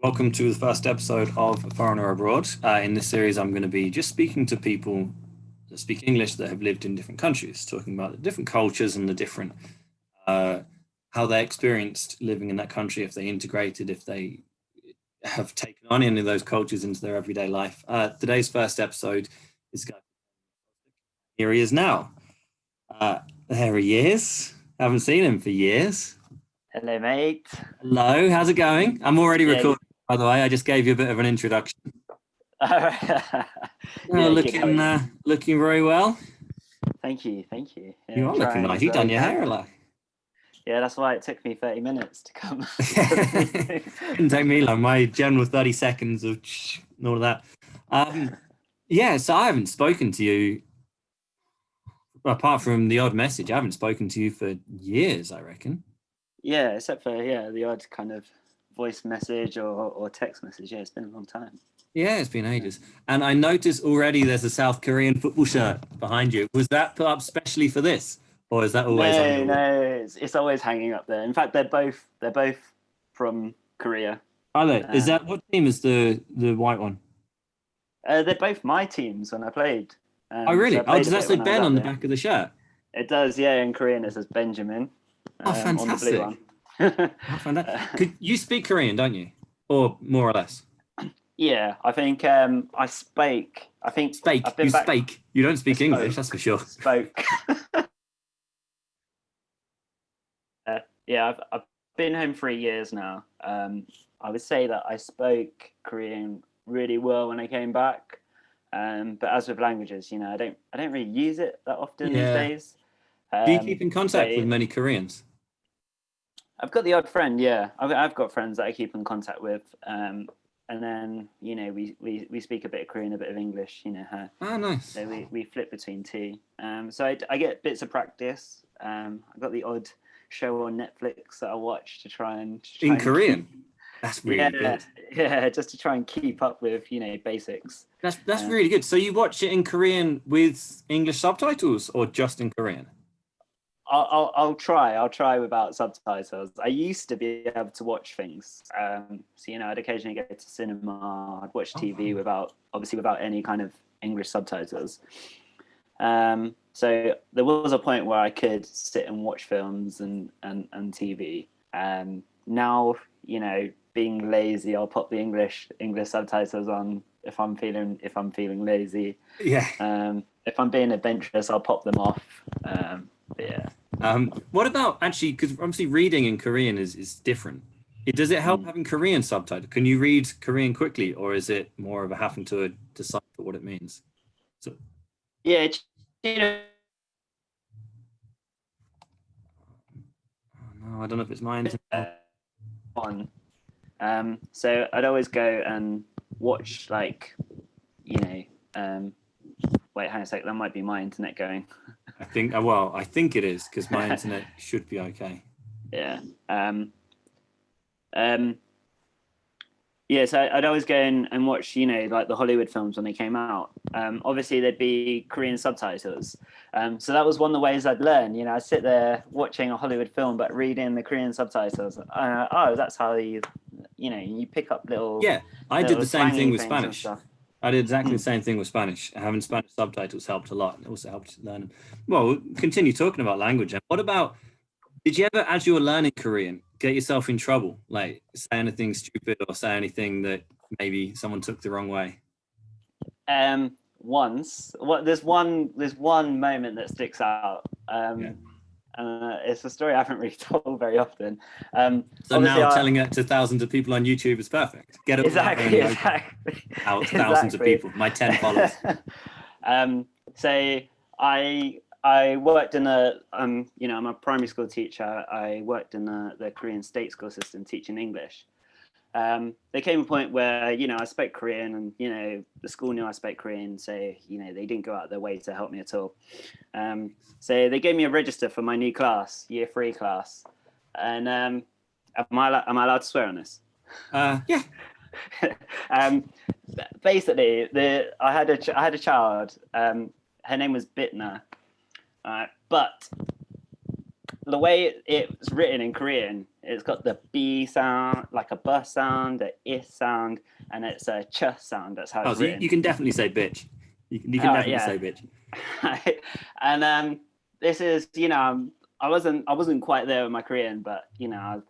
Welcome to the first episode of Foreigner Abroad. In this series, I'm going to be just speaking to people that speak English that have lived in different countries, talking about the different cultures and the different how they experienced living in that country, if they integrated, if they have taken on any of those cultures into their everyday life. Today's first episode is going. Here he is now. There he is. Haven't seen him for years. Hello, mate. Hello, how's it going? I'm already Yeah. recording, by the way. I just gave you a bit of an introduction. Yeah, Looking very well. Thank you. Yeah, You are looking nice. You've done your hair a lot. Yeah, that's why it took me 30 minutes to come. Didn't take me long. My general 30 seconds of and all of that. So I haven't spoken to you, apart from the odd message. I haven't spoken to you for years, I reckon. Yeah, except for the odd kind of voice message or text message. Yeah, it's been a long time. Yeah, it's been ages. And I noticed already there's a South Korean football shirt behind you. Was that put up specially for this? Or is that always on your wall? No, it's always hanging up there. In fact, they're both from Korea. Are they? Is that what team is the white one? They're both my teams when I played. Oh, really? Does that say Ben on the back of the shirt? It does, yeah. In Korean, it says Benjamin. Fantastic. On the blue one. You speak Korean, don't you? Or more or less? Yeah, I think I spake. I think spake. Spake. You don't speak English, that's for sure. Spoke. I've been home 3 years now. I would say that I spoke Korean really well when I came back. But as with languages, I don't really use it that often these days. Do you keep in contact with many Koreans? I've got the odd friend, yeah. I've got friends that I keep in contact with. And then, we speak a bit of Korean, a bit of English, Oh, nice. So we flip between two. So I get bits of practice. I've got the odd show on Netflix that I watch to try and... In Korean? That's really good. Yeah, just to try and keep up with, basics. That's really good. So you watch it in Korean with English subtitles or just in Korean? I'll try without subtitles. I used to be able to watch things. I'd occasionally go to cinema. I'd watch TV without any kind of English subtitles. So there was a point where I could sit and watch films and TV. Now, being lazy, I'll pop the English subtitles on if I'm feeling lazy. Yeah. If I'm being adventurous, I'll pop them off. Yeah. What about actually, because obviously reading in Korean is different. Does it help having Korean subtitles? Can you read Korean quickly, or is it more of a having to decipher what it means? So yeah, no, I don't know if it's mine. So I'd always go and watch wait, hang on a sec, that might be my internet going. I think it is, because my internet should be okay. Yeah. So I'd always go and watch, like the Hollywood films when they came out. Obviously, there'd be Korean subtitles. So that was one of the ways I'd learn. I'd sit there watching a Hollywood film, but reading the Korean subtitles. That's how you pick up little... Yeah, I did the same thing with Spanish. I did exactly the same thing with Spanish. Having Spanish subtitles helped a lot. It also helped learn them. Well, we'll continue talking about language. What about, did you ever, as you were learning Korean, get yourself in trouble? Like, say anything stupid or say anything that maybe someone took the wrong way? Once. There's one moment that sticks out. It's a story I haven't really told very often. So now telling it to thousands of people on YouTube is perfect. Get it exactly. Out thousands of people. My 10 followers. So I worked in I'm a primary school teacher. I worked in the Korean state school system teaching English. There came a point where, I spoke Korean and, the school knew I spoke Korean. So, they didn't go out of their way to help me at all. So they gave me a register for my new class, year 3 class. And am I allowed to swear on this? Yeah. Basically, I had a child. Her name was Bitna. But the way it's written in Korean, it's got the B sound, like a B sound, a I sound, and it's a ch sound. That's how it's so written. you can definitely say bitch. You can definitely say bitch. And this is, I wasn't quite there with my Korean, but I was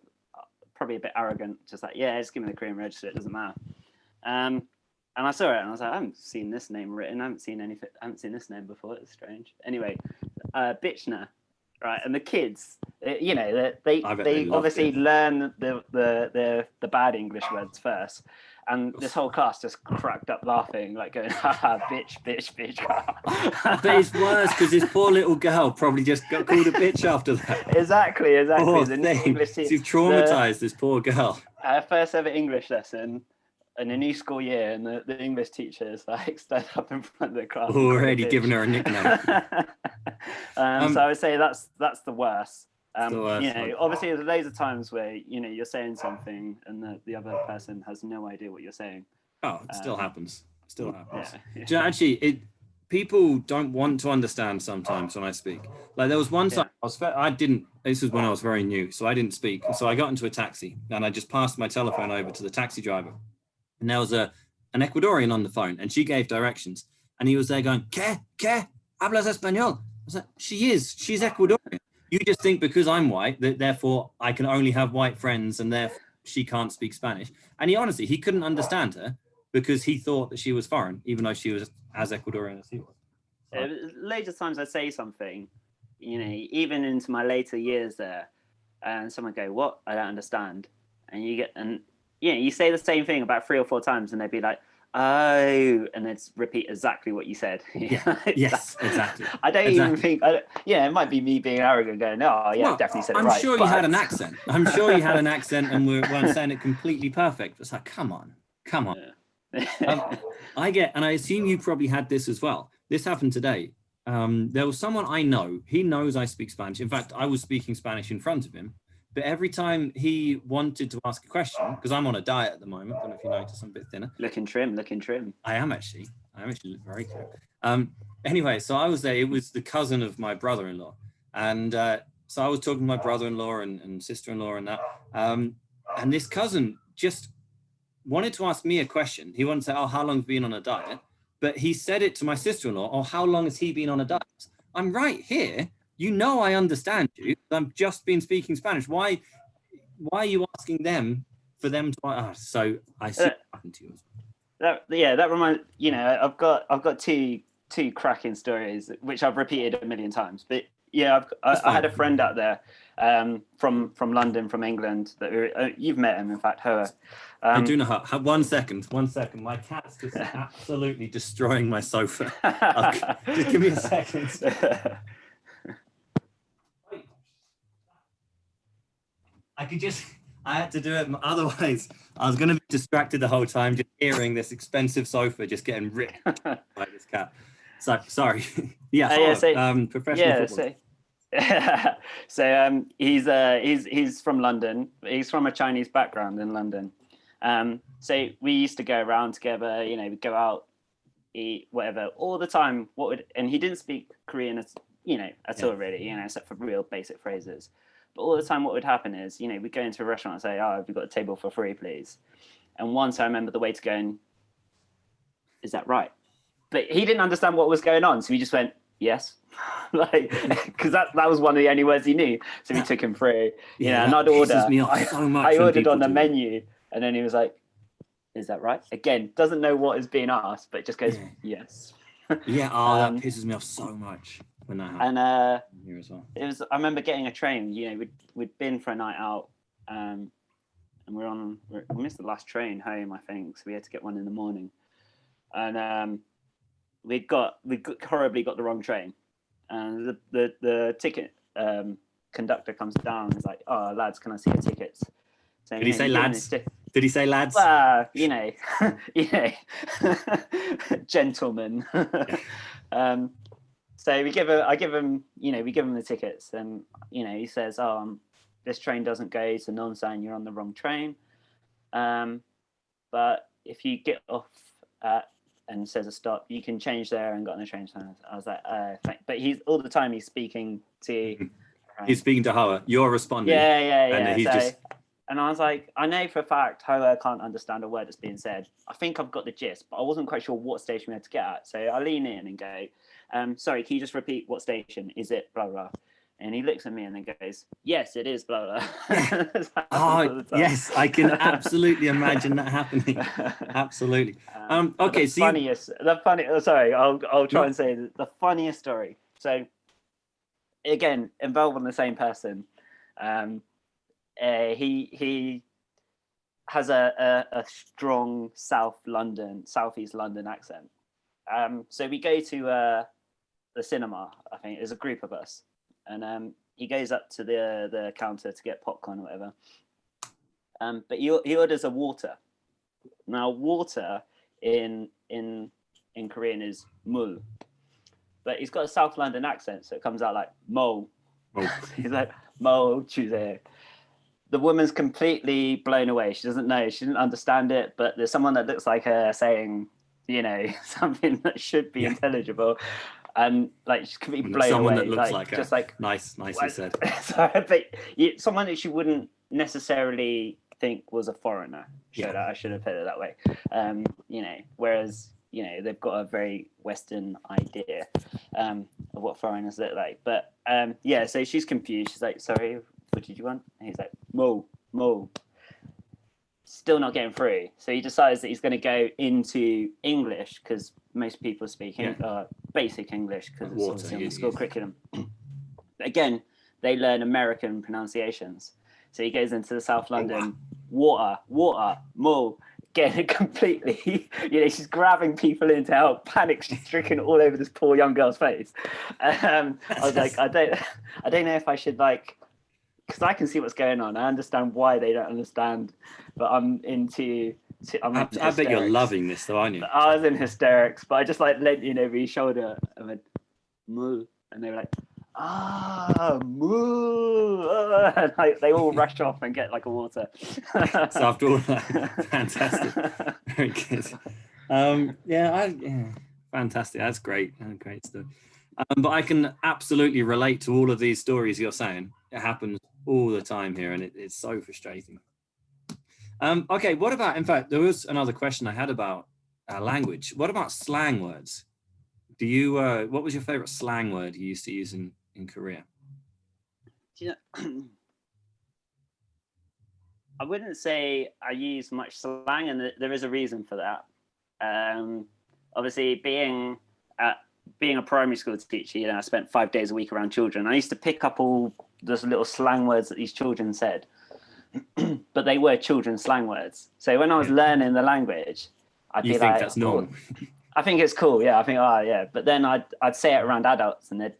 probably a bit arrogant, just like, yeah, just give me the Korean register, it doesn't matter. And I saw it and I was like, I haven't seen this name written. I haven't seen this name before. It's strange. Anyway, Bitchner, right? And the kids, they obviously learn the bad English words first. And this whole class just cracked up laughing, like going, haha, bitch, bitch, bitch. But it's worse because this poor little girl probably just got called a bitch after that. Exactly. Poor thing. So you've traumatized this poor girl. Her first ever English lesson in a new school year, and the English teachers like stood up in front of the class. Already given her a nickname. So I would say that's the worst. Obviously there's loads of times where you're saying something and the other person has no idea what you're saying. Oh, it still happens. Yeah. Actually, people don't want to understand sometimes when I speak. Like there was one time this was when I was very new, so I didn't speak. So I got into a taxi and I just passed my telephone over to the taxi driver. And there was an Ecuadorian on the phone and she gave directions. And he was there going, ¿Qué? ¿Hablas español? I was like, she's Ecuadorian. You just think because I'm white, that therefore I can only have white friends and therefore she can't speak Spanish. And he couldn't understand her because he thought that she was foreign, even though she was as Ecuadorian as he was. So. Loads of times I say something, even into my later years there, and someone go, what? I don't understand. And you say the same thing about 3 or 4 times and they'd be like, oh, and then repeat exactly what you said. Yes, exactly. I don't even think, it might be me being arrogant going, definitely said it right. I'm sure you had an accent. I'm sure you had an accent and we're saying it completely perfect. It's like, come on. Yeah. I assume you probably had this as well. This happened today. There was someone I know, he knows I speak Spanish. In fact, I was speaking Spanish in front of him. But every time he wanted to ask a question, because I'm on a diet at the moment, I don't know if you notice, I'm a bit thinner. Looking trim. I am actually very trim. Anyway, so I was there. It was the cousin of my brother-in-law. And so I was talking to my brother-in-law and sister-in-law and that. And this cousin just wanted to ask me a question. He wanted to say, how long have you been on a diet? But he said it to my sister-in-law, how long has he been on a diet? I'm right here. I understand you. I've just been speaking Spanish. Why are you asking them for them to? So I see what happened to you. That reminds. I've got two cracking stories which I've repeated a million times. But I had a friend out there from London, from England. That you've met him, in fact, Hoa. I do know her. 1 second. My cat's just absolutely destroying my sofa. Just give me a second. I had to do it. Otherwise, I was going to be distracted the whole time, just hearing this expensive sofa just getting ripped by this cat. So, sorry. Professional football. So he's from London. He's from a Chinese background in London. So we used to go around together, we'd go out, eat, whatever, all the time. And he didn't speak Korean at all really, except for real basic phrases. But all the time, what would happen is, we'd go into a restaurant and say, have you got a table for 3, please? And once I remember the waiter going, is that right? But he didn't understand what was going on. So he just went, yes. Because that was one of the only words he knew. So we took him through, and I'd order. I ordered on the menu. And then he was like, is that right? Again, doesn't know what is being asked, but just goes, yes. That pisses me off so much. When that happened. And here as well. I remember getting a train. We'd been for a night out, and we missed the last train home, I think. So we had to get one in the morning, and we horribly got the wrong train, and the ticket conductor comes down and is like, lads, can I see your tickets? So, Did he say lads? Did he say lads? Gentlemen. So I give him the tickets, and he says, this train doesn't go to Nonsan, you're on the wrong train. But if you get off and says a stop, you can change there and got on the train. So I was like, but he's all the time he's speaking to He's speaking to Hoa. You're responding. Yeah. And he's just. And I was like, I know for a fact Hoa can't understand a word that's being said. I think I've got the gist, but I wasn't quite sure what station we had to get at. So I lean in and go, sorry, can you just repeat what station? Is it blah, blah? And he looks at me and then goes, yes, it is blah, blah. Oh, yes, I can absolutely imagine that happening. Absolutely. Okay, so I'll try and say the funniest story. So again, involving the same person. He has a strong southeast London accent. So we go to the cinema. I think there's a group of us, and he goes up to the counter to get popcorn or whatever. But he orders a water. Now, water in Korean is mul, but he's got a South London accent, so it comes out like mo. He's like mo chuze. The woman's completely blown away. She doesn't know. She didn't understand it. But there's someone that looks like her saying, something that should be intelligible, and like she's completely blown someone away. That looks like just nicely said. Sorry, but someone that she wouldn't necessarily think was a foreigner. I should have put it that way. Whereas they've got a very Western idea of what foreigners look like. But so she's confused. She's like, sorry, what did you want? And he's like, mo. Still not getting through. So he decides that he's going to go into English, because most people speak basic English, because it's obviously on the school curriculum. But again, they learn American pronunciations. So he goes into the South London, water, mo, getting completely, she's grabbing people in to help, panic stricken all over this poor young girl's face. I was like, I don't know if I should because I can see what's going on. I understand why they don't understand, but I bet you're loving this though, aren't you? I was in hysterics, but I just leant in over his shoulder and went, moo. And they were like, moo. And they all rush off and get a water. So after all that, fantastic. Very good. Fantastic. That's great. Great stuff. But I can absolutely relate to all of these stories you're saying. It happens all the time here, and it's so frustrating. Okay, what about, in fact, there was another question I had about language. What about slang words? Do you, what was your favorite slang word you used to use in Korea? I wouldn't say I use much slang, and there is a reason for that. Obviously, being a primary school teacher, I spent 5 days a week around children. I used to pick up all those little slang words that these children said, but they were children's slang words. So when I was learning the language, I'd be like, that's normal? I think it's cool. Yeah, I think, But then I'd say it around adults, and they'd,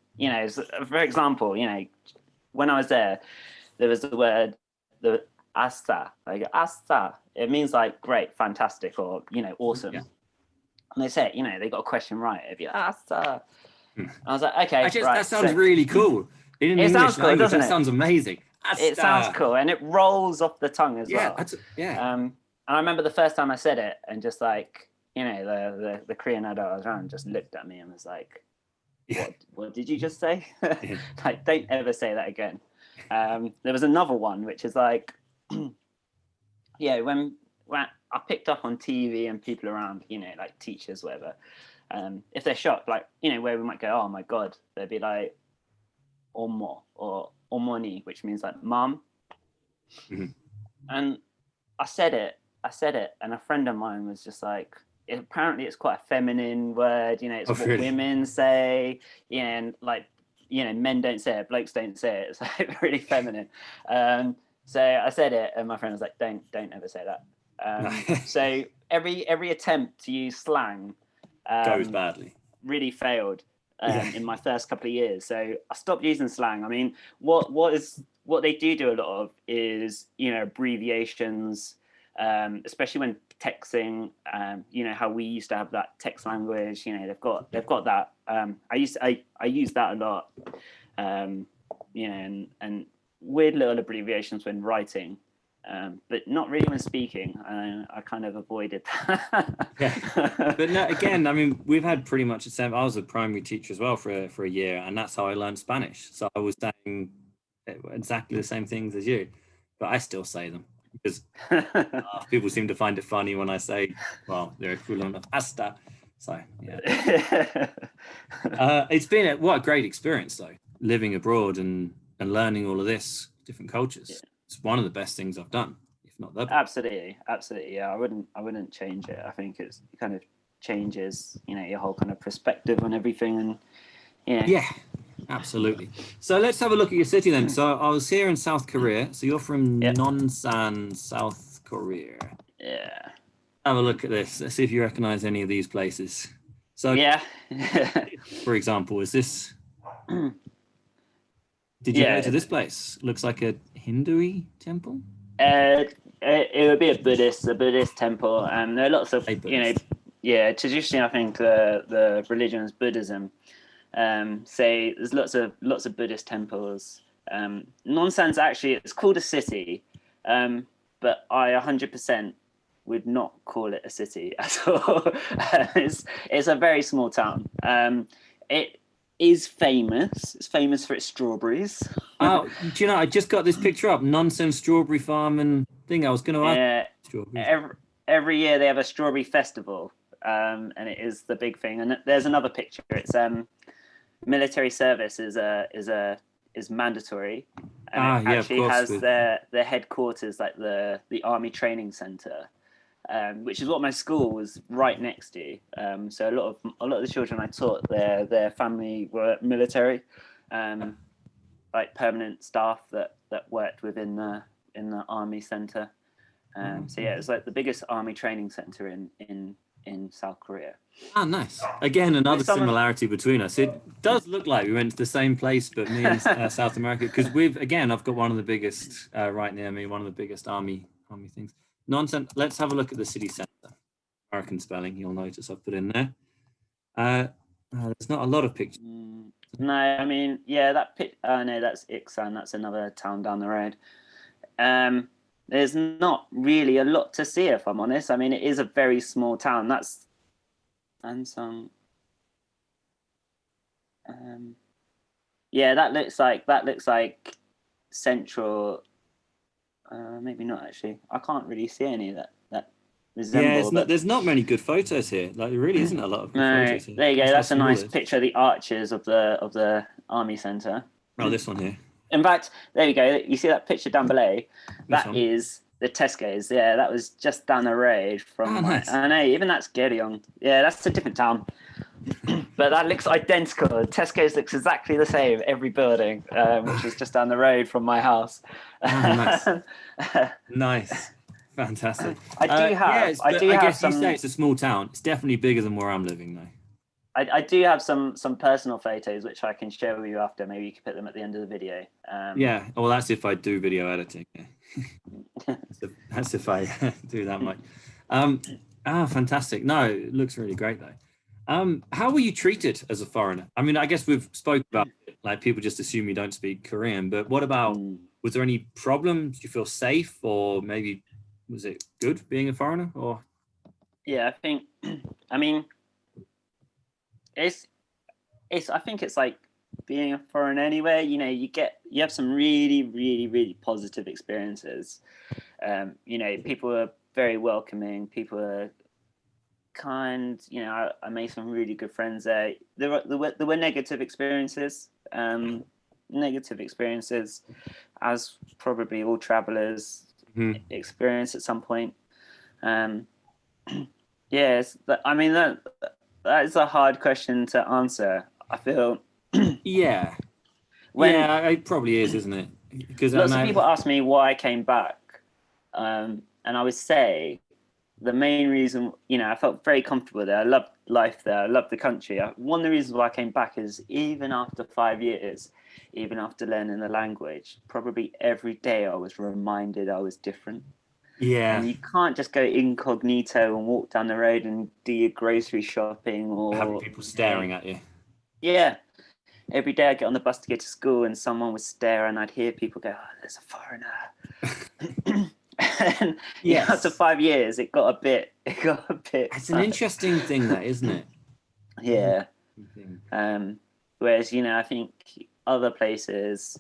for example, when I was there was the word, the asta, asta. It means great, fantastic, or, awesome. Yeah. And they say it, they got a question right. If you asta. I was like, okay, actually, right. That sounds really cool. It sounds cool, doesn't it? That sounds amazing. It sounds cool, and it rolls off the tongue as well. And I remember the first time I said it, and just the Korean adult I was around just looked at me and was like, what did you just say? Don't ever say that again. There was another one, which is when I picked up on TV and people around, teachers, whatever, if they're shocked, where we might go, oh my God, they'd be like, omo or omoni, which means mom. Mm-hmm. And I said it, and a friend of mine was just like, apparently it's quite a feminine word, it's what women say, and men don't say it, blokes don't say it, it's really feminine. So I said it, and my friend was like, don't ever say that. So every attempt to use slang goes badly. Really failed in my first couple of years. So I stopped using slang. I mean, what they do a lot of is abbreviations, especially when texting. How we used to have that text language. They've got that. I use that a lot. And weird little abbreviations when writing. But not really when speaking. I kind of avoided that. But no, again, I mean, we've had pretty much the same. I was a primary teacher as well for a year, and that's how I learned Spanish. So I was saying exactly the same things as you, but I still say them because people seem to find it funny when I say, well, they're equivalent of pasta. So yeah, it's been what a great experience though, living abroad and learning all of this different cultures. Yeah. It's one of the best things I've done, if not the best. Absolutely. Yeah, I wouldn't change it. I think it kind of changes, your whole kind of perspective on everything, and Yeah, absolutely. So let's have a look at your city then. So I was here in South Korea. So you're from Yep. Nonsan, South Korea. Yeah. Have a look at this. Let's see if you recognize any of these places. So Yeah. for example, is this? Did you go to this place? Looks like a Hindu temple. It would be a Buddhist temple, and there are lots of traditionally I think the religion is Buddhism. Say there's lots of Buddhist temples. Nonsan's actually it's called a city, but I 100% would not call it a city at all. It's a very small town. It is famous. It's famous for its strawberries. Oh, do you know? I just got this picture up. Nonsan strawberry farm and thing. I was going to ask. Every year they have a strawberry festival, and it is the big thing. And there's another picture. It's military service is mandatory, and it actually has their headquarters like the Army Training Center, which is what my school was right next to. So a lot of the children I taught, their family were military, like permanent staff that worked within the Army Center. So yeah, it's like the biggest Army Training Center in South Korea. Ah, nice. Again, another similarity between us. It does look like we went to the same place, but me in South America, because I've got one of the biggest right near me, one of the biggest army things. Nonsense. Let's have a look at the city center. American spelling, you'll notice I've put in there. There's not a lot of pictures. No, I mean, yeah, no, that's Iksan. That's another town down the road. There's not really a lot to see, if I'm honest. I mean, it is a very small town. That's Nonsan. Yeah, that looks like central. Maybe not actually. I can't really see any of that resemble. Yeah, there's not many good photos here. Like there really isn't a lot of good photos here. There you go. That's a nice picture of the arches of the Army Center. Oh, this one here. In fact, there you go. You see that picture down below? That is the Tesco's. Yeah, that was just down the road from. Nice. I know. Even that's Geryong. Yeah, that's a different town. But that looks identical. Tesco's looks exactly the same. Every building, which is just down the road from my house. Nice. Nice. Fantastic. I guess you say it's a small town. It's definitely bigger than where I'm living, though. I do have some personal photos which I can share with you after. Maybe you can put them at the end of the video. Yeah, well, that's if I do video editing. That's if I do that much. Fantastic. No, it looks really great though. How were you treated as a foreigner? I mean, I guess we've spoken about it, like people just assume you don't speak Korean, but what about? Was there any problems? Do you feel safe, or maybe was it good being a foreigner? Or yeah, I mean. I think it's like being a foreigner anywhere. You have some really, really, really positive experiences. People are very welcoming. People are kind. I made some really good friends there. There were negative experiences. As probably all travelers experience at some point. Yes, I mean that. That is a hard question to answer. I feel. Yeah. It probably is, isn't it? Because lots of people ask me why I came back, and I would say the main reason, I felt very comfortable there. I loved life there. I loved the country. One of the reasons why I came back is even after 5 years, even after learning the language, probably every day I was reminded I was different. Yeah. And you can't just go incognito and walk down the road and do your grocery shopping or having people staring at you. Yeah. Every day I get on the bus to go to school and someone would stare and I'd hear people go, "Oh, there's a foreigner." And after 5 years it got a bit It's an interesting thing that, isn't it? Yeah. Whereas, I think other places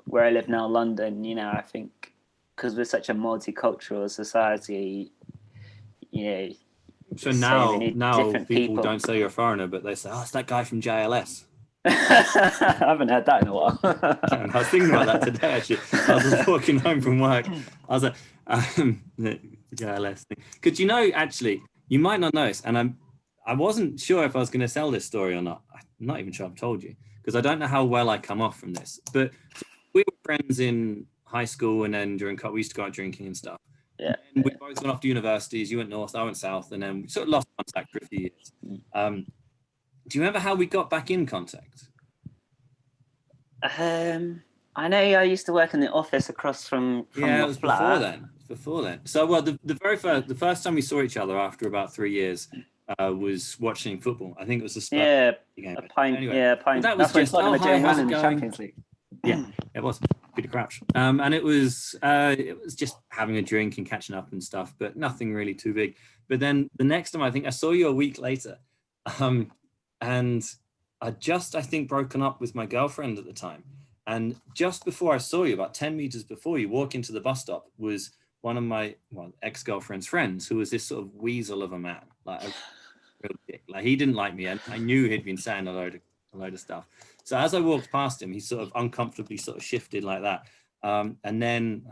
where I live now, London, I think because we're such a multicultural society, So there's so now many now different people people. don't say you're a foreigner, but they say, "Oh, it's that guy from JLS." I haven't heard that in a while. And I was thinking about that today, actually. I was just walking home from work. I was like, the JLS thing. Because actually, you might not know this, and I wasn't sure if I was going to sell this story or not. I'm not even sure I've told you, because I don't know how well I come off from this. But we were friends in high school, and then during we used to go out drinking and stuff. Yeah. And we both went off to universities. You went north, I went south, and then we sort of lost contact for a few years. Do you remember how we got back in contact? I know I used to work in the office across from Yeah, your it was flat. before then. So, well, the first time we saw each other after about 3 years was watching football. I think it was the Spurs game. A pint. Anyway, Yeah, a pint. that was That's when just, Tottenham oh, were hi, doing how's well it in the going? Champions League. Yeah, it was Peter Crouch, and it was just having a drink and catching up and stuff, but nothing really too big. But then the next time, I think I saw you a week later, and I think broken up with my girlfriend at the time. And just before I saw you, about 10 meters before you walk into the bus stop, was one of my ex-girlfriend's friends, who was this sort of weasel of a man, like a real dick. Like, he didn't like me, and I knew he'd been saying a load of stuff. So as I walked past him, he sort of uncomfortably sort of shifted like that. And then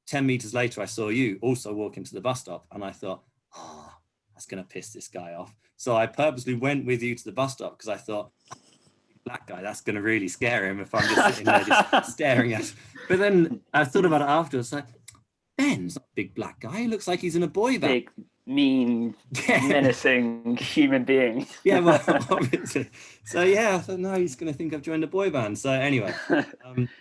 10 meters later, I saw you also walk into the bus stop, and I thought, oh, that's going to piss this guy off. So I purposely went with you to the bus stop, because I thought, black guy, that's going to really scare him if I'm just sitting there just staring at him. But then I thought about it afterwards, like, Ben's not a big black guy. He looks like he's in a boy band. Big, mean, menacing human being. Yeah, well, obviously. So yeah, I thought, no, he's going to think I've joined a boy band. So anyway,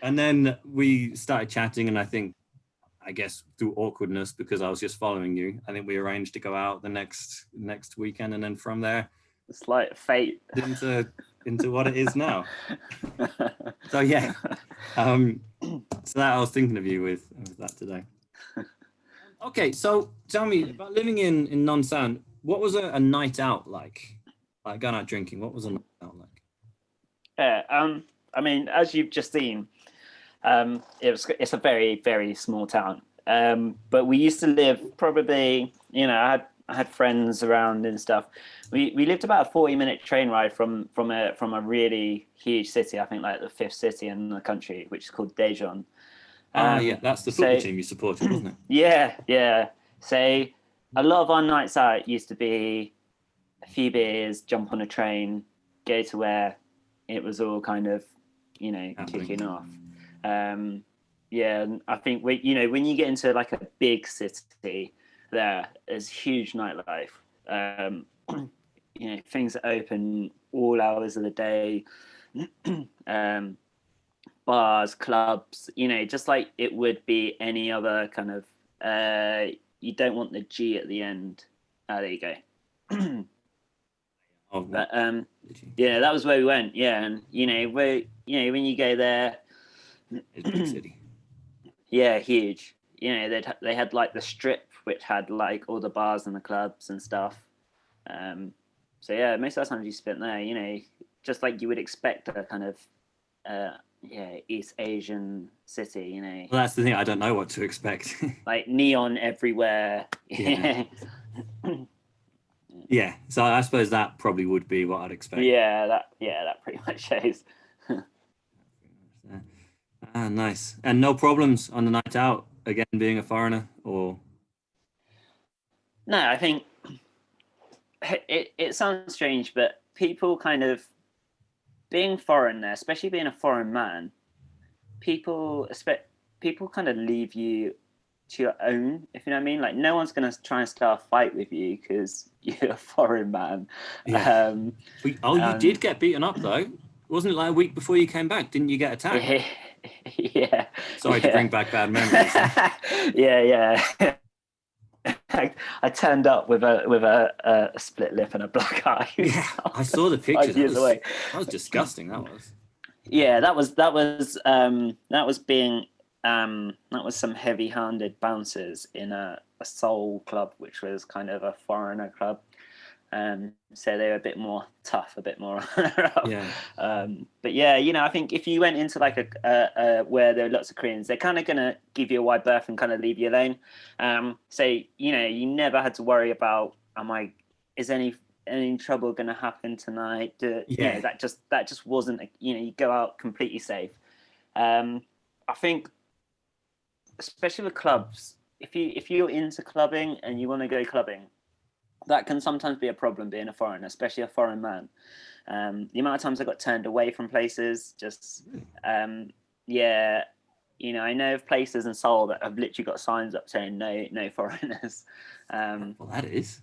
and then we started chatting, and I guess through awkwardness, because I was just following you, I think we arranged to go out the next weekend, and then from there, it's like fate into what it is now. So yeah, so that I was thinking of you with that today. Okay, so tell me about living in Nonsan. What was a night out like? Like going out drinking, what was a night out like? Yeah, I mean, as you've just seen, it's a very, very small town. But we used to live probably, I had friends around and stuff. We lived about a 40-minute train ride from a really huge city. I think like the 5th city in the country, which is called Daejeon. Yeah, that's the football team you supported, wasn't it? Yeah. So a lot of our nights out used to be a few beers, jump on a train, go to where it was all kind of, kicking off. Yeah, and I think when you get into like a big city, there's huge nightlife. Things are open all hours of the day. Bars, clubs, just like it would be any other kind of. You don't want the G at the end. There you go. But yeah, that was where we went. Yeah, and when you go there, it's a big city. Yeah, huge. They had like the Strip, which had like all the bars and the clubs and stuff. So yeah, most of the time you spent there, just like you would expect a kind of East Asian city, Well, that's the thing. I don't know what to expect. like neon everywhere. Yeah. Yeah. So I suppose that probably would be what I'd expect. Yeah, that pretty much shows. Nice. And no problems on the night out, again, being a foreigner, or? No, I think it sounds strange, but people kind of being foreign there, especially being a foreign man, people kind of leave you to your own, if you know what I mean. Like, no one's going to try and start a fight with you because you're a foreign man. Yeah. You did get beaten up, though. Wasn't it like a week before you came back? Didn't you get attacked? Yeah. Sorry to bring back bad memories. Yeah. I turned up with a split lip and a black eye. Yeah, I saw the picture. 5 years away. That was disgusting. That was. Yeah, that was some heavy-handed bouncers in a soul club, which was kind of a foreigner club. So they're a bit more tough, a bit more. Yeah. But yeah, I think if you went into like a where there are lots of Koreans, they're kind of gonna give you a wide berth and kind of leave you alone. So you never had to worry about, is any trouble going to happen tonight? That just wasn't. You go out completely safe. I think, especially with clubs, if you're into clubbing and you want to go clubbing, that can sometimes be a problem being a foreigner, especially a foreign man. The amount of times I got turned away from places, I know of places in Seoul that have literally got signs up saying no foreigners. Well, that is.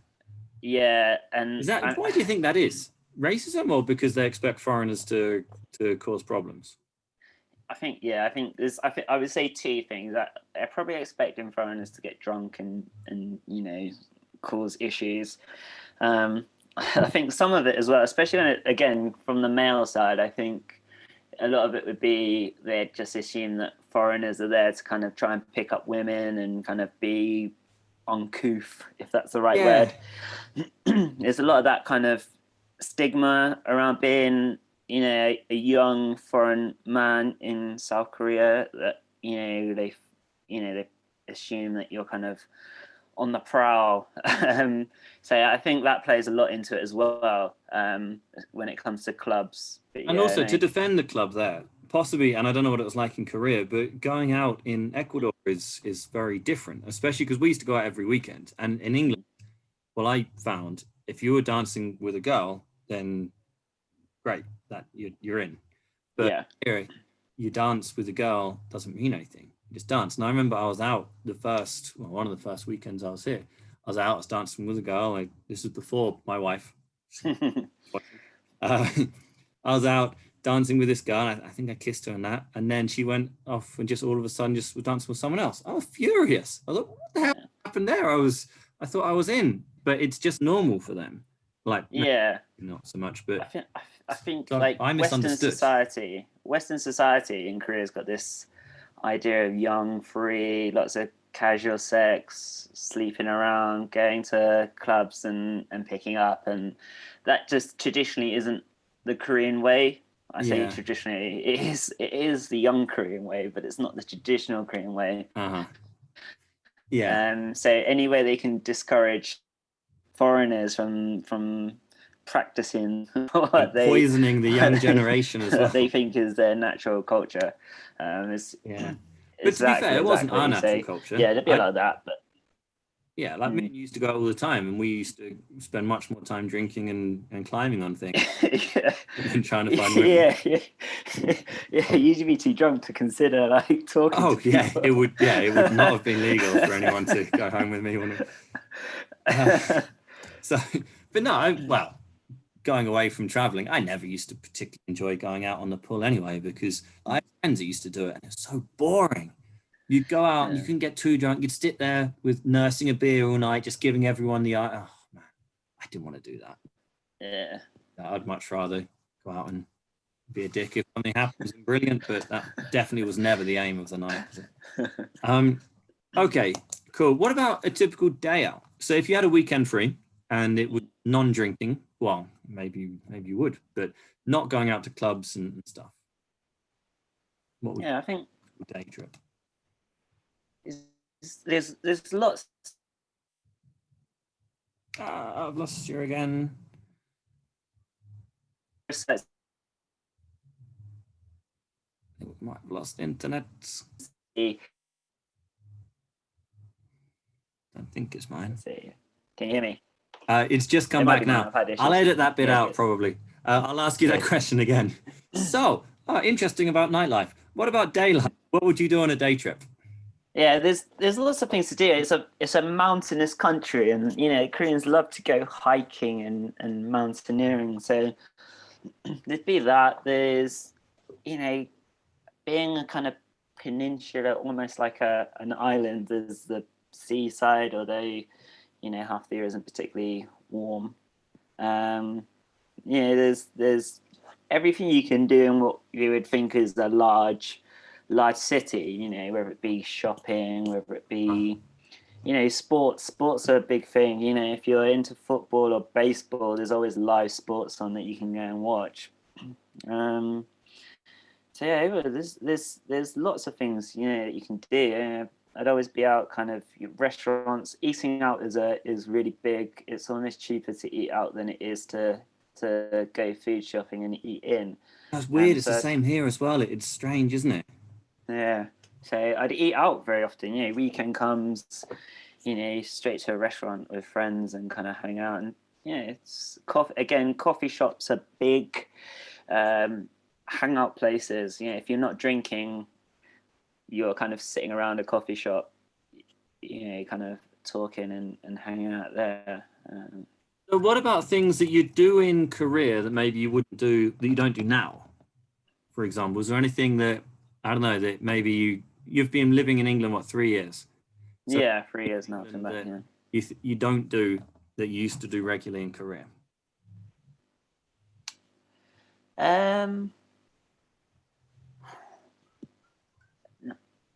Yeah, and is that why do you think that is? Racism, or because they expect foreigners to cause problems? I think there's. I would say two things. That they're probably expecting foreigners to get drunk and cause issues. I think some of it as well, especially when again from the male side, I think a lot of it would be they just assume that foreigners are there to kind of try and pick up women and kind of be uncouth, if that's the right word. There's a lot of that kind of stigma around being a young foreign man in South Korea, that they assume that you're kind of on the prowl. So I think that plays a lot into it as well, when it comes to clubs. But and also to defend the club there, possibly, and I don't know what it was like in Korea, but going out in Ecuador is very different, especially because we used to go out every weekend. And in England, well, I found if you were dancing with a girl, then great, that you're in. But here, you dance with a girl doesn't mean anything. You just dance. And I remember I was out one of the first weekends I was here. I was dancing with a girl. This was before my wife. I was out dancing with this girl. I think I kissed her and that. And then she went off and just all of a sudden just was dancing with someone else. I was furious. I was like, what the hell happened there? I thought I was in, but it's just normal for them. Like, not so much, but I think so like I Western society in Korea's got this idea of young, free, lots of casual sex, sleeping around, going to clubs and picking up, and that just traditionally isn't the Korean way. I say traditionally, it is the young Korean way, but it's not the traditional Korean way. So any way they can discourage foreigners from practicing what poisoning the young generation as well, they think is their natural culture. But to be fair, it wasn't our natural culture. Yeah, there'd be a lot of that, but like me and you used to go out all the time, and we used to spend much more time drinking and climbing on things and trying to find women. Usually be too drunk to consider like talking to people. It would not have been legal for anyone to go home with me, wouldn't it? But no, going away from traveling, I never used to particularly enjoy going out on the pool anyway, because I had friends that used to do it, and it's so boring. You'd go out and you couldn't get too drunk. You'd sit there with nursing a beer all night, just giving everyone the eye. Oh man, I didn't want to do that. Yeah. I'd much rather go out and be a dick if something happens. Brilliant, but that definitely was never the aim of the night. Okay, cool. What about a typical day out? So if you had a weekend free and it was non-drinking, well, maybe you would, but not going out to clubs and stuff. What would I think a day trip? There's lots. I've lost you again. I think we might have lost internet. I don't think it's mine. Let's see. Can you hear me? It's just come back now. I'll edit that bit out probably. I'll ask you that question again. So, interesting about nightlife. What about daylife? What would you do on a day trip? Yeah, there's lots of things to do. It's a mountainous country, and Koreans love to go hiking and mountaineering. So there'd be that. There's being a kind of peninsula, almost like an island. There's the seaside, although half the year isn't particularly warm. There's everything you can do in what you would think is a large city, whether it be shopping, whether it be sports are a big thing. If you're into football or baseball, there's always live sports on that you can go and watch. So yeah, there's lots of things that you can do. I'd always be out, kind of restaurants. Eating out is really big. It's almost cheaper to eat out than it is to go food shopping and eat in. That's weird. It's the same here as well. It's strange, isn't it? Yeah. So I'd eat out very often. Weekend comes, straight to a restaurant with friends and kind of hang out. And it's coffee shops are big hangout places. If you're not drinking, you're kind of sitting around a coffee shop, kind of talking and hanging out there. So what about things that you do in Korea that maybe you wouldn't do, that you don't do now? For example, is there anything that, I don't know, that maybe you've been living in England, what, 3 years? So 3 years now. Back, you don't do that you used to do regularly in Korea?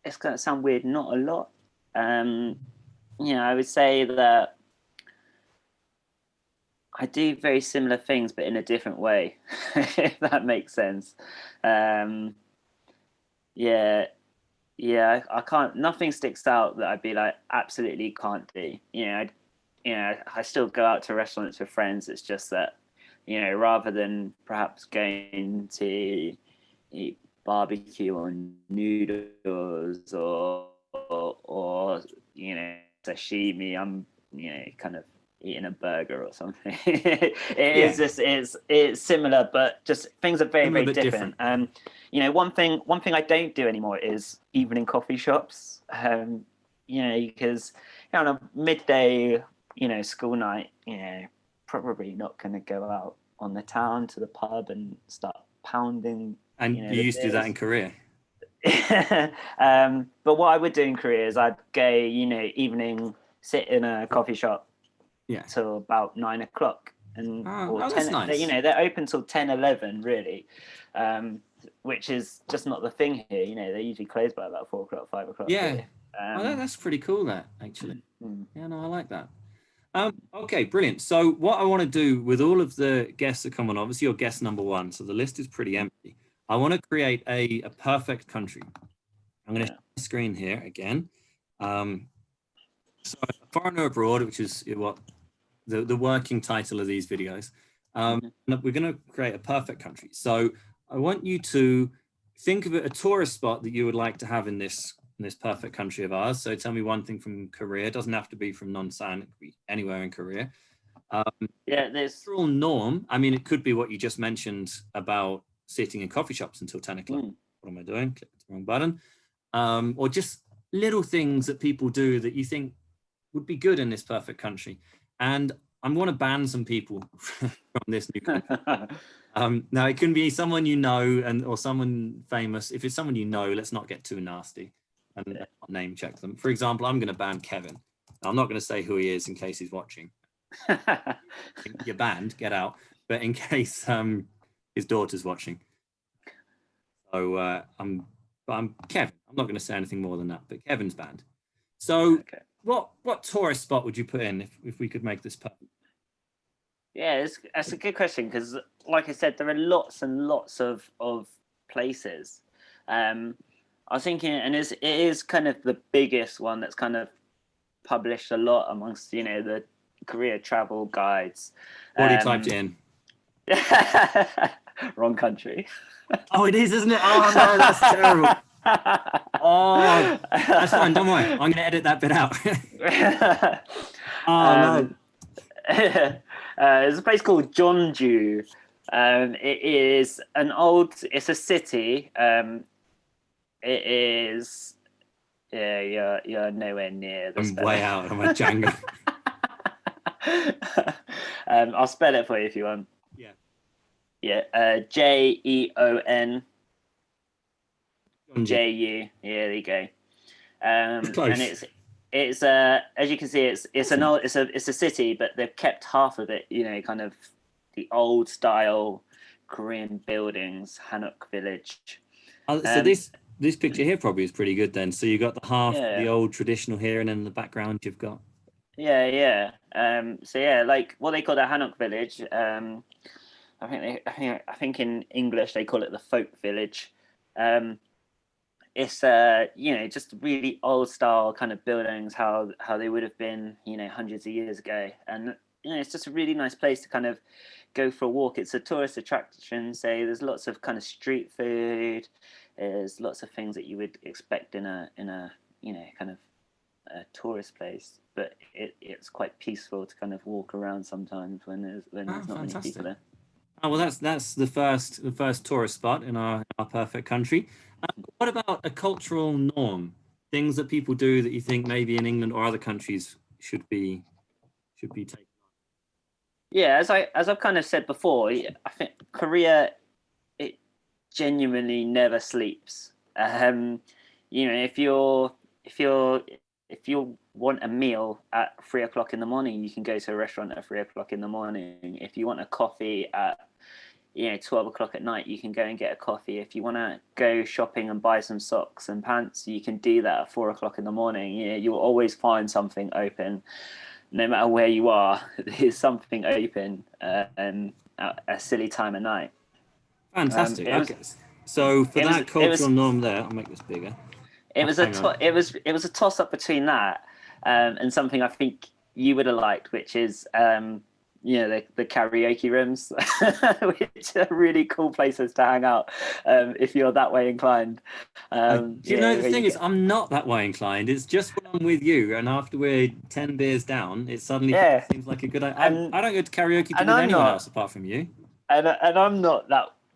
It's going to sound weird, not a lot. I would say that I do very similar things, but in a different way, if that makes sense. I can't, nothing sticks out that I'd be like, absolutely can't do. I still go out to restaurants with friends. It's just that, rather than perhaps going to eat barbecue or noodles or sashimi, I'm kind of eating a burger or something. It's similar, but just things are very, very different. One thing I don't do anymore is evening coffee shops. Because on a midday school night, probably not going to go out on the town to the pub and start pounding. And you used to do that in Korea? But what I would do in Korea is I'd go, evening, sit in a coffee shop till about 9 o'clock. Or 10, that's nice. They're open till 10, 11, really, which is just not the thing here. They usually close by about 4 o'clock, 5 o'clock. Yeah. That's pretty cool, that, actually. Yeah, no, I like that. Okay, brilliant. So what I want to do with all of the guests that come on, obviously you're guest number 1, so the list is pretty empty. I want to create a perfect country. I'm going to share the screen here again. So Foreigner Abroad, which is what the working title of these videos. We're going to create a perfect country. So I want you to think of a tourist spot that you would like to have in this perfect country of ours. So tell me one thing from Korea. It doesn't have to be from Nonsan. It could be anywhere in Korea. There's cultural norm. I mean, it could be what you just mentioned about sitting in coffee shops until 10 o'clock. What am I doing? Click the wrong button. Or just little things that people do that you think would be good in this perfect country. And I'm going to ban some people from this new country. Now, it can be someone you know or someone famous. If it's someone you know, let's not get too nasty and not name check them. For example, I'm going to ban Kevin. Now, I'm not going to say who he is in case he's watching. You're banned, get out. But in case his daughter's watching. So I'm Kevin. I'm not going to say anything more than that, but Kevin's banned. So what tourist spot would you put in if we could make this perfect? Yeah, that's a good question, because like I said, there are lots and lots of places. I was thinking, and it is kind of the biggest one that's kind of published a lot amongst, the Korea travel guides. Already typed in. Wrong country. Oh, it is, isn't it? Oh, no, that's terrible. Oh, that's fine. Don't worry. I'm going to edit that bit out. No. There's a place called Jeonju. It's a city. It is, you're nowhere near the I'm way out of my Django. I'll spell it for you if you want. Yeah. Jeon. Ju. Yeah, there you go. And it's as you can see, it's a city, but they've kept half of it, kind of the old style Korean buildings, Hanok Village. So this this picture here probably is pretty good then. So you got the half, the Yeah, old traditional here, and then in the background you've got. yeah. So yeah, like what they call the Hanok village. I think in English they call it the folk village. Um, it's just really old style kind of buildings, how they would have been, hundreds of years ago, and it's just a really nice place to kind of go for a walk. It's a tourist attraction, so there's lots of kind of street food. There's lots of things that you would expect in a kind of a tourist place, but it's quite peaceful to kind of walk around sometimes when there's not many people there. Oh well, that's the first tourist spot in our perfect country. What about a cultural norm? Things that people do that you think maybe in England or other countries should be taken. Yeah, as I've kind of said before, I think Korea, it genuinely never sleeps. If you want a meal at 3 o'clock in the morning, you can go to a restaurant at 3 o'clock in the morning. If you want a coffee at 12 o'clock at night, you can go and get a coffee. If you want to go shopping and buy some socks and pants, you can do that at 4 o'clock in the morning. You'll always find something open, no matter where you are. There's something open and at a silly time of night. Fantastic. Okay. So for that cultural norm there, I'll make this bigger. It was a toss up between that and something I think you would have liked, which is the karaoke rooms, which are really cool places to hang out if you're that way inclined. The thing is, I'm not that way inclined. It's just when I'm with you, and after we're 10 beers down, it suddenly seems like a good idea. I don't go to karaoke with anyone else apart from you. And I'm not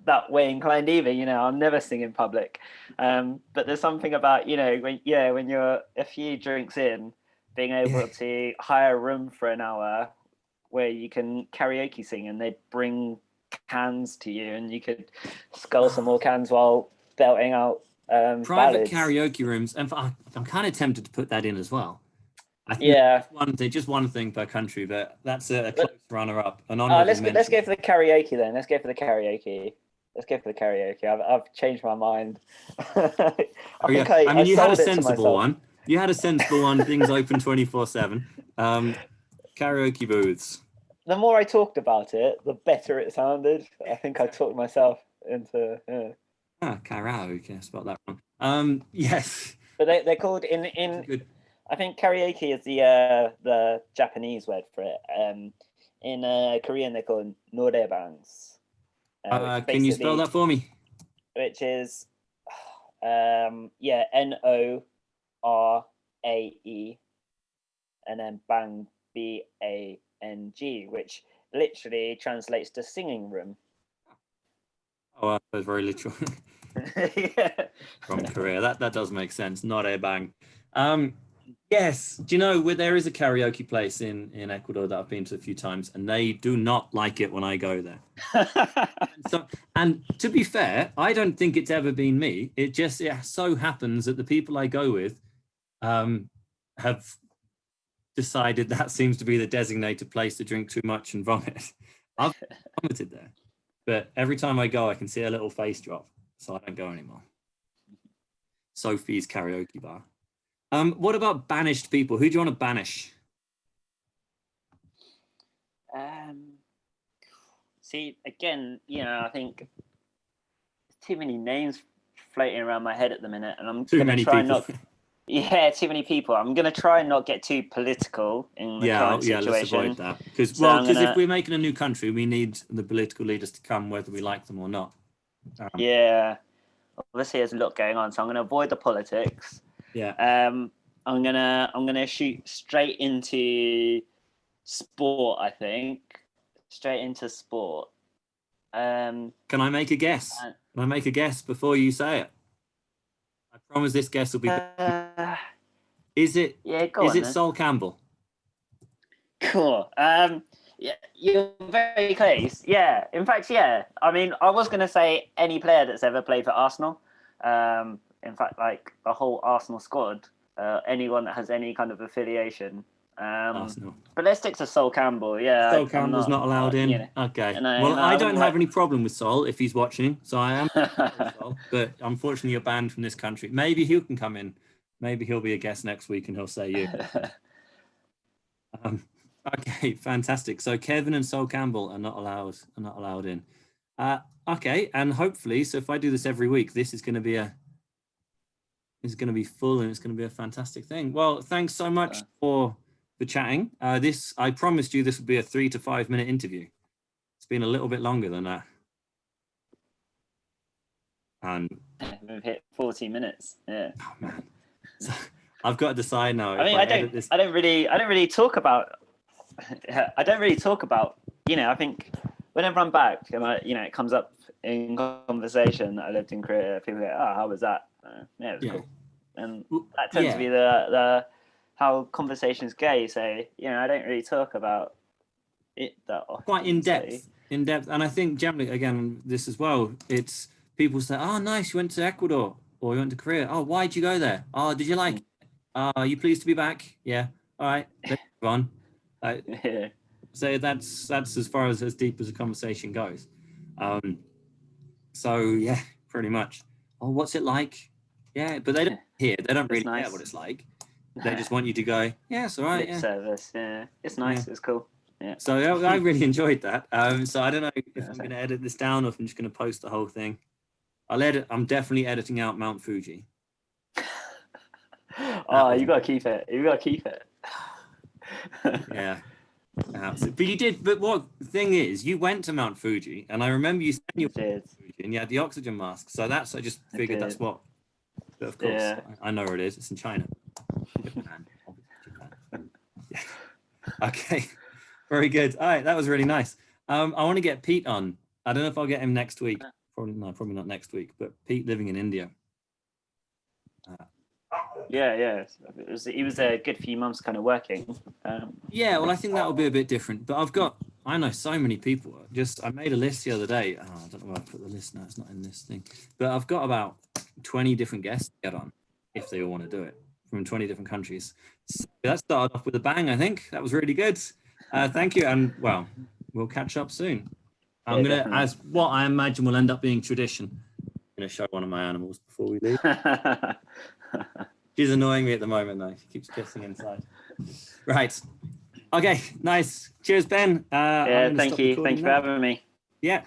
that way inclined either. I'm never singing in public. But there's something about when you're a few drinks in, being able to hire a room for an hour where you can karaoke sing, and they bring cans to you, and you could scull some more cans while belting out private ballads. Karaoke rooms, and I'm kind of tempted to put that in as well. I think just one thing per country, but that's a close runner-up. Let's go for the karaoke then. Let's go for the karaoke. I've changed my mind. You had a sensible one. You had a sensible one. Things open 24/7. Karaoke booths. The more I talked about it, the better it sounded. I think I talked myself into. Karaoke. I spelled that wrong. Yes. But they're called in. I think karaoke is the Japanese word for it. In Korean, they're called norebangs. Can you spell that for me? Which is NORAE, and then bang, BANG, which literally translates to singing room. Oh, that's very literal. From Korea, that does make sense. Not a bang. Yes, do you know where there is a karaoke place in Ecuador that I've been to a few times, and they do not like it when I go there. And to be fair, I don't think it's ever been me. It so happens that the people I go with have decided that seems to be the designated place to drink too much and vomit. I've vomited there, but every time I go, I can see a little face drop, so I don't go anymore. Sophie's karaoke bar. What about banished people? Who do you want to banish? See, again, I think too many names floating around my head at the minute, and I'm going to try not. Yeah, too many people. I'm going to try and not get too political in the current situation. Let's avoid that. Because if we're making a new country, we need the political leaders to come, whether we like them or not. Obviously, there's a lot going on, so I'm going to avoid the politics. Yeah. I'm gonna shoot straight into sport. I think straight into sport. Can I make a guess? Can I make a guess before you say it? I promise this guess will be. Is it? Yeah, is it Sol Campbell? Cool. Yeah, you're very close. Yeah, in fact, yeah. I mean, I was gonna say any player that's ever played for Arsenal. In fact, like the whole Arsenal squad, anyone that has any kind of affiliation, Arsenal. But let's stick to Sol Campbell. Yeah, Sol Campbell's not allowed in. You know, Okay. no, Well, no, I I don't wouldn't have like- any problem with Sol if he's watching. So I am Sol, but unfortunately you're banned from this country. Maybe he can come in. Maybe he'll be a guest next week and he'll say you. Okay, fantastic. So Kevin and Sol Campbell are not allowed in. Okay, and hopefully, so if I do this every week, this is going to be full, and it's going to be a fantastic thing. Well, thanks so much for chatting. I promised you this would be a 3 to 5 minute interview. It's been a little bit longer than that. And we've hit 40 minutes. Yeah. Oh man. So, I've got to decide now. I mean, I don't really talk about. I don't really talk about. You know, I think whenever I'm back, it comes up in conversation that I lived in Korea. People go, "Oh, how was that?" Yeah, it was cool. And that tends to be the how conversations go. So I don't really talk about it that often. Quite in depth, and I think generally, again, this as well. It's people say, "Oh, nice, you went to Ecuador or you went to Korea. Oh, why'd you go there? Oh, did you like it? Are you pleased to be back? Yeah. All right, let's move on." So that's as far as deep as a conversation goes. So yeah, pretty much. Oh, what's it like? Yeah, but they don't hear. They don't really care what it's like. They just want you to go, yeah, it's all right. Lip service. Yeah, it's nice. Yeah. It's cool. Yeah. So I really enjoyed that. So I don't know if I'm going to edit this down or if I'm just going to post the whole thing. I'm definitely editing out Mount Fuji. You got to keep it. You got to keep it. Yeah. But you did. But what the thing is, you went to Mount Fuji, and I remember you said you went to Fuji, and you had the oxygen mask. So I just figured that's what. But of course, I know where it is. It's in China. Japan. Yeah. Okay. Very good. All right, that was really nice. I want to get Pete on. I don't know if I'll get him next week. Probably not next week. But Pete living in India. Yeah. He was a good few months kind of working. Yeah, well, I think that will be a bit different. But I know so many people. I made a list the other day. Oh, I don't know where I put the list now. It's not in this thing. But I've got about 20 different guests to get on if they all want to do it from 20 different countries. So that started off with a bang, I think. That was really good. Thank you. And, well, we'll catch up soon. I'm going to, as what I imagine will end up being tradition, I'm going to show one of my animals before we leave. She's annoying me at the moment, though. She keeps kissing inside. Right. Okay, nice. Cheers, Ben. Thank you. Thank you for having me. Yeah.